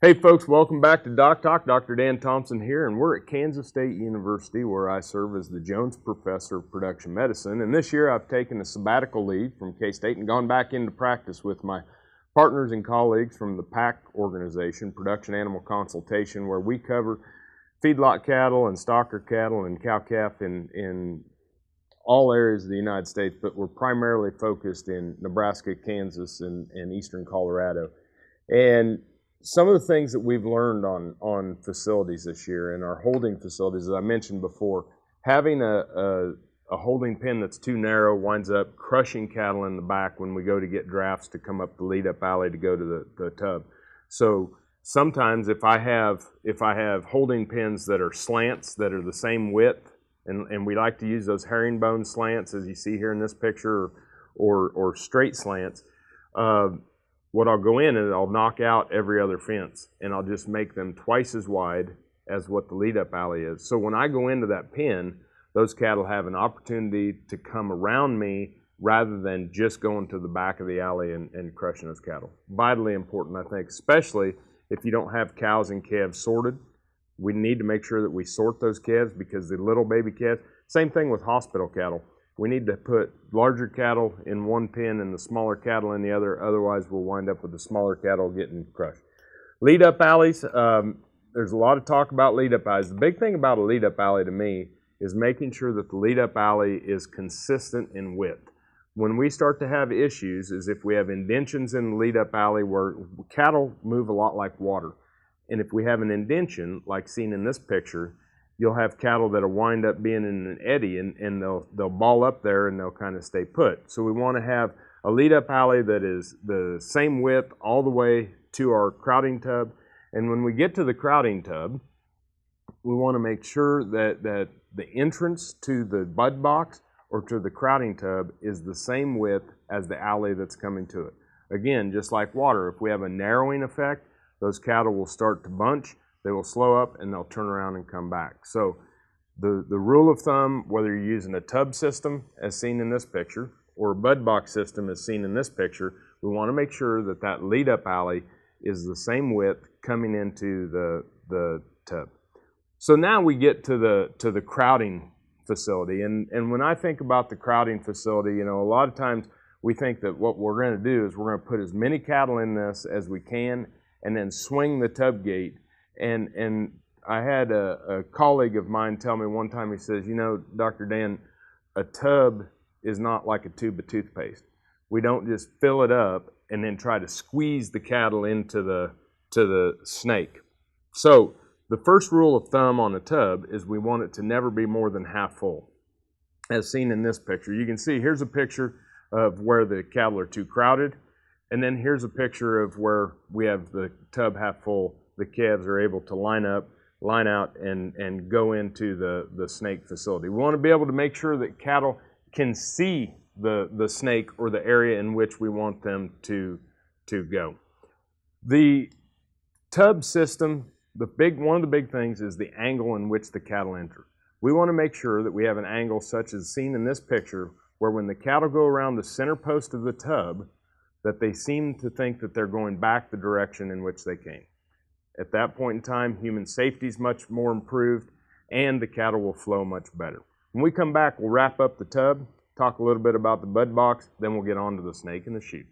Hey folks, welcome back to DocTalk. Dr. Dan Thompson here, and we're at Kansas State University where I serve as the Jones Professor of Production Medicine. And this year I've taken a sabbatical leave from K-State and gone back into practice with my partners and colleagues from the PAC organization, Production Animal Consultation, where we cover feedlot cattle and stocker cattle and cow-calf in all areas of the United States, but we're primarily focused in Nebraska, Kansas, and eastern Colorado. And some of the things that we've learned on facilities this year in our holding facilities, as I mentioned before, having a holding pen that's too narrow winds up crushing cattle in the back when we go to get drafts to come up the lead-up alley to go to the tub. So sometimes if I have holding pens that are slants that are the same width, and we like to use those herringbone slants as you see here in this picture, or straight slants, what I'll go in and I'll knock out every other fence, and I'll just make them twice as wide as what the lead-up alley is. So when I go into that pen, those cattle have an opportunity to come around me rather than just going to the back of the alley and crushing those cattle. Vitally important, I think, especially if you don't have cows and calves sorted. We need to make sure that we sort those calves because the little baby calves, same thing with hospital cattle. We need to put larger cattle in one pen and the smaller cattle in the other, otherwise we'll wind up with the smaller cattle getting crushed. Lead-up alleys, there's a lot of talk about lead-up alleys. The big thing about a lead-up alley to me is making sure that the lead-up alley is consistent in width. When we start to have issues is if we have indentions in the lead-up alley where cattle move a lot like water. And if we have an indention, like seen in this picture, you'll have cattle that'll wind up being in an eddy and they'll ball up there and they'll kind of stay put. So we want to have a lead-up alley that is the same width all the way to our crowding tub. And when we get to the crowding tub, we want to make sure that the entrance to the bud box or to the crowding tub is the same width as the alley that's coming to it. Again, just like water, if we have a narrowing effect, those cattle will start to bunch. They will slow up and they'll turn around and come back. So the rule of thumb, whether you're using a tub system as seen in this picture or a bud box system as seen in this picture, we want to make sure that that lead-up alley is the same width coming into the tub. So now we get to the crowding facility. And when I think about the crowding facility, you know, a lot of times we think that what we're going to do is we're going to put as many cattle in this as we can and then swing the tub gate. And I had a colleague of mine tell me one time, he says, you know, Dr. Dan, a tub is not like a tube of toothpaste. We don't just fill it up and then try to squeeze the cattle into the snake. So the first rule of thumb on a tub is we want it to never be more than half full. As seen in this picture, you can see here's a picture of where the cattle are too crowded. And then here's a picture of where we have the tub half full. The calves are able to line out, and go into the snake facility. We want to be able to make sure that cattle can see the snake or the area in which we want them to go. The tub system, one of the big things is the angle in which the cattle enter. We want to make sure that we have an angle such as seen in this picture where when the cattle go around the center post of the tub, that they seem to think that they're going back the direction in which they came. At that point in time, human safety is much more improved and the cattle will flow much better. When we come back, we'll wrap up the tub, talk a little bit about the bud box, then we'll get on to the snake and the chute.